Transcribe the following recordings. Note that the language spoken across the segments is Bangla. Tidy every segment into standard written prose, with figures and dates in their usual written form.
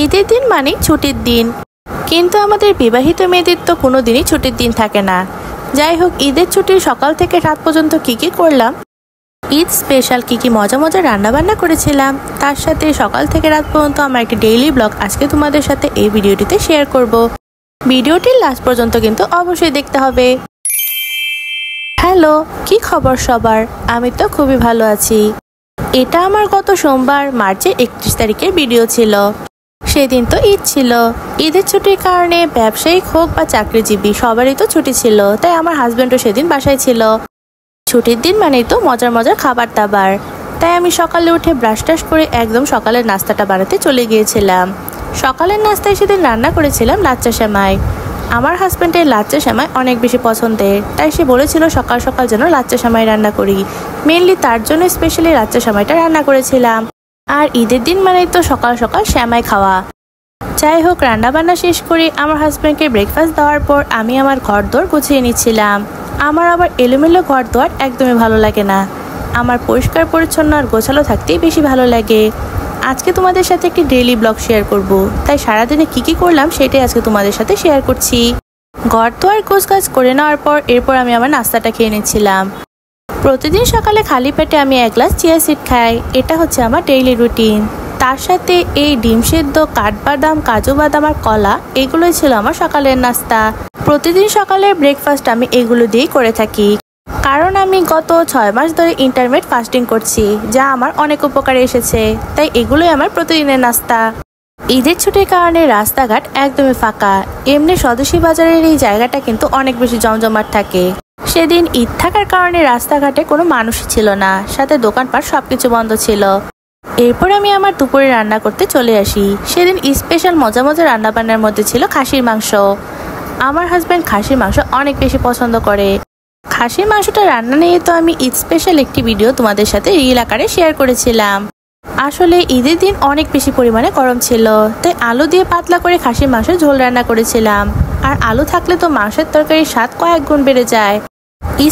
ঈদের দিন মানে ছুটির দিন, কিন্তু আমাদের বিবাহিত মেয়েদের তো কোনো দিনই ছুটির দিন থাকে না। যাই হোক, ঈদের ছুটির সকাল থেকে রাত পর্যন্ত কি করলাম, ঈদ স্পেশাল কি মজা মজা রান্নাবান্না করেছিলাম, তার সাথে সকাল থেকে রাত পর্যন্ত আমার একটি ডেইলি ব্লগ আজকে তোমাদের সাথে এই ভিডিওটিতে শেয়ার করব। ভিডিওটির লাস্ট পর্যন্ত কিন্তু অবশ্যই দেখতে হবে। হ্যালো, কি খবর সবার? আমি তো খুবই ভালো আছি। এটা আমার গত সোমবার মার্চের 31 তারিখের ভিডিও ছিল। সেদিন তো ঈদ ছিল। ঈদের ছুটির কারণে ব্যবসায়িক হোক বা চাকরিজীবী সবারই তো ছুটি ছিল, তাই আমার হাজবেন্ডও সেদিন বাসায় ছিল। ছুটির দিন মানেই তো মজার মজার খাবার দাবার, তাই আমি সকালে উঠে ব্রাশ টাশ করে একদম সকালের নাস্তাটা বানাতে চলে গিয়েছিলাম। সকালের নাস্তায় সেদিন রান্না করেছিলাম লাচ্চা সেমাই। আমার হাজবেন্ডের লাচ্চা সেমাই অনেক বেশি পছন্দের, তাই সে বলেছিল সকাল সকাল যেন লাচ্চা সেমাই রান্না করি। মেনলি তার জন্য স্পেশালি লাচ্চা সেমাইটা রান্না করেছিলাম। আর ঈদের দিন মানেই তো সকাল সকাল সেমাই খাওয়া। যাই হোক, রান্নাবান্না শেষ করে আমার হাজবেন্ডকে ব্রেকফাস্ট দেওয়ার পর আমি আমার ঘর দোর গুছিয়ে নিচ্ছিলাম। আমার আবার এলোমেলো ঘর দোয়ার একদমই ভালো লাগে না। আমার পরিষ্কার পরিচ্ছন্ন আর গোছালো থাকতেই বেশি ভালো লাগে। আজকে তোমাদের সাথে একটি ডেইলি ব্লগ শেয়ার করব, তাই সারাদিনে কি করলাম সেটাই আজকে তোমাদের সাথে শেয়ার করছি। ঘর দোয়ার গোছগাছ করে নেওয়ার পর এরপর আমি আমার নাস্তাটা খেয়ে নিচ্ছিলাম। প্রতিদিন সকালে খালি পেটে আমি এক গ্লাস চিয়া সিড খাই, এটা হচ্ছে আমার ডেইলি রুটিন। তার সাথে এই ডিম সেদ্ধ, কাঠবাদাম, কাজু বাদাম আর কলা, এগুলোই ছিল আমার সকালের নাস্তা। প্রতিদিন সকালের ব্রেকফাস্ট আমি এগুলো দিয়েই করে থাকি, কারণ আমি গত 6 মাস ধরে ইন্টারমিটেন্ট ফাস্টিং করছি, যা আমার অনেক উপকারে এসেছে। তাই এগুলোই আমার প্রতিদিনের নাস্তা। ঈদের ছুটির কারণে রাস্তাঘাট একদমই ফাঁকা। এমনি স্বদেশী বাজারের এই জায়গাটা কিন্তু অনেক বেশি জমজমাট থাকে। সেদিন ঈদ থাকার কারণে রাস্তাঘাটে কোনো মানুষই ছিল না, সাথে দোকানপাট সবকিছু বন্ধ ছিল। এরপর আমি আমার দুপুরে রান্না করতে চলে আসি। সেদিন স্পেশাল মজা মজা রান্নাবান্নার মধ্যে ছিল খাসির মাংস। আমার হাজব্যান্ড খাসির মাংস অনেক বেশি পছন্দ করে। খাসির মাংসটা রান্না নিয়ে তো আমি ঈদ স্পেশাল একটি ভিডিও তোমাদের সাথে রিল আকারে শেয়ার করেছিলাম। আসলে ঈদের দিন অনেক বেশি পরিমাণে গরম ছিল, তাই আলু দিয়ে পাতলা করে খাসির মাংসের ঝোল রান্না করেছিলাম। আর আলু থাকলে তো মাংসের তরকারির স্বাদ কয়েক গুণ বেড়ে যায়।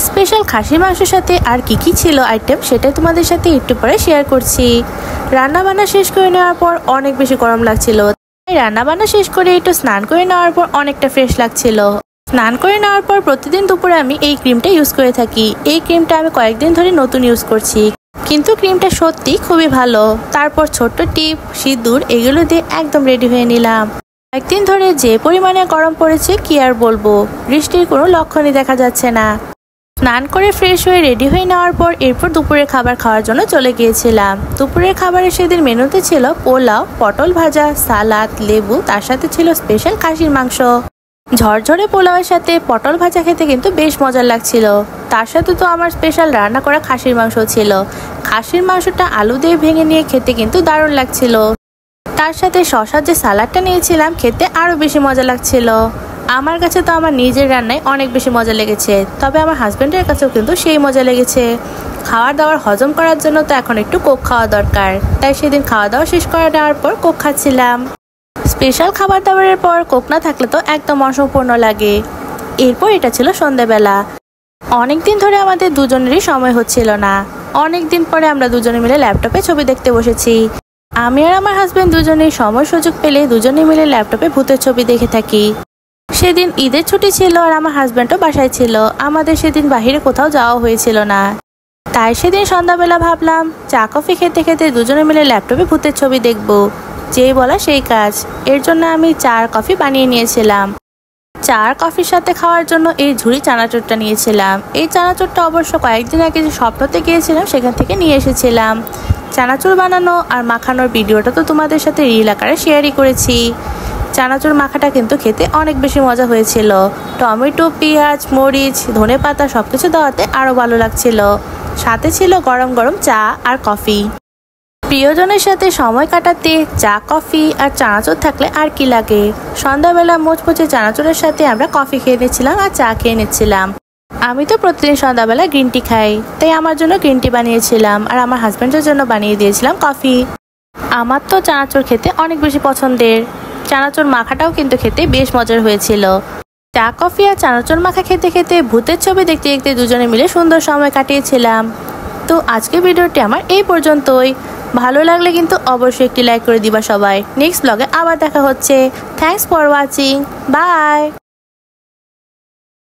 স্পেশাল খাসির মাংসের সাথে আর কি ছিল আইটেম, সেটাই তোমাদের সাথে একটু পরে শেয়ার করছি। রান্নাবান্না শেষ করে নেওয়ার পর অনেক বেশি গরম লাগছিল, তাই রান্নাবান্না শেষ করে একটু স্নান করে নেওয়ার পর অনেকটা ফ্রেশ লাগছিল। স্নান করে নেওয়ার পর প্রতিদিন দুপুরে আমি এই ক্রিমটা ইউজ করে থাকি। এই ক্রিমটা আমি কয়েকদিন ধরে নতুন ইউজ করছি, কিন্তু ক্রিমটা সত্যি খুবই ভালো। তারপর ছোট্ট টিপ, সিঁদুর এগুলো দিয়ে একদম রেডি হয়ে নিলাম। একদিন ধরে যে পরিমাণে গরম পড়েছে কি আর বলবো, বৃষ্টির কোনো লক্ষণই দেখা যাচ্ছে না। স্নান করে ফ্রেশ হয়ে রেডি হয়ে নেওয়ার পর এরপর দুপুরের খাবার খাওয়ার জন্য চলে গিয়েছিলাম। দুপুরের খাবারের সেদিন মেনুতে ছিল পোলাও, পটল ভাজা, সালাদ, লেবু, তার সাথে ছিল স্পেশাল খাসির মাংস। ঝরঝরে পোলাওয়ের সাথে পটল ভাজা খেতে কিন্তু বেশ মজার লাগছিল। তার সাথে তো আমার স্পেশাল রান্না করা খাসির মাংস ছিল। খাসির মাংসটা আলু দিয়ে ভেঙে নিয়ে খেতে কিন্তু দারুণ লাগছিল। তার সাথে শসার যে সালাডটা নিয়েছিলাম, খেতে আরো বেশি মজা লাগছিল। আমার কাছে তো আমার নিজের রান্নায় অনেক বেশি মজা লেগেছে, তবে আমার হাজবেন্ডের কাছেও কিন্তু সেই মজা লেগেছে। খাওয়ার দাওয়ার হজম করার জন্য তো এখন একটু কোক খাওয়া দরকার, তাই সেদিন খাওয়া দাওয়া শেষ করে নেওয়ার পর কোক খাচ্ছিলাম। স্পেশাল খাবার দাবারের পর কোক না থাকলে তো একদম অসম্পূর্ণ লাগে। এরপর এটা ছিল সন্ধ্যাবেলা। অনেকদিন ধরে আমাদের দুজনেরই সময় হচ্ছিল না। অনেকদিন পরে আমরা দুজনে মিলে ল্যাপটপে ছবি দেখতে বসেছি। আমি আর আমার হাজবেন্ড দুজনেই সময় সুযোগ পেলে দুজনে মিলে ল্যাপটপে ভূতের ছবি দেখে থাকি। সেদিন ঈদের ছুটি ছিল আর আমার হাজবেন্ডও বাসায় ছিল। আমাদের সেদিন বাহিরে কোথাও যাওয়া হয়েছিল না, তাই সেদিন সন্ধ্যাবেলা ভাবলাম চা কফি খেতে খেতে দুজনে মিলে ল্যাপটপে ভূতের ছবি দেখব। যেই বলা সেই কাজ, এর জন্য আমি চা আর কফি বানিয়ে নিয়েছিলাম। চা আর কফির সাথে খাওয়ার জন্য এই ঝুড়ি চানাচুরটা নিয়েছিলাম। এই চানাচুরটা অবশ্য কয়েকদিন আগে যে স্বপ্নতে গিয়েছিলাম সেখান থেকে নিয়ে এসেছিলাম। চানাচুর বানানো আর মাখানোর ভিডিওটা তো তোমাদের সাথে রিল আকারে শেয়ারই করেছি। চানাচুর মাখাটা কিন্তু খেতে অনেক বেশি মজা হয়েছিল। টমেটো, পেঁয়াজ, মরিচ, ধনেপাতা সবকিছু দেওয়াতে আরো ভালো লাগছিল। সাথে ছিল গরম গরম চা আর কফি। প্রিয়জনের সাথে সময় কাটাতে চা, কফি আর চানাচুর থাকলে আর কি লাগে। সন্ধ্যাবেলা মুচমুচে চানাচুরের সাথে আমরা কফি খেয়ে নিচ্ছিলাম আর চা খেয়ে নিচ্ছিলাম। আমি তো প্রতিদিন সন্ধ্যাবেলা গ্রিন টি খাই, তাই আমার জন্য গ্রিন টি বানিয়েছিলাম আর আমার হাজবেন্ডের জন্য বানিয়ে দিয়েছিলাম কফি। আমার তো চানাচুর খেতে অনেক বেশি পছন্দের। চানাচুর মাখাটাও কিন্তু খেতে বেশ মজার হয়েছিল। চা, কফি আর চানাচুর মাখা খেতে খেতে ভূতের ছবি দেখতে দেখতে দুজনে মিলে সুন্দর সময় কাটিয়েছিলাম। তো আজকের ভিডিওটি আমার এই পর্যন্তই। ভালো লাগলে কিন্তু অবশ্যই একটি লাইক করে দিবা সবাই। নেক্সট ব্লগে আবার দেখা হচ্ছে। Thanks for watching, by.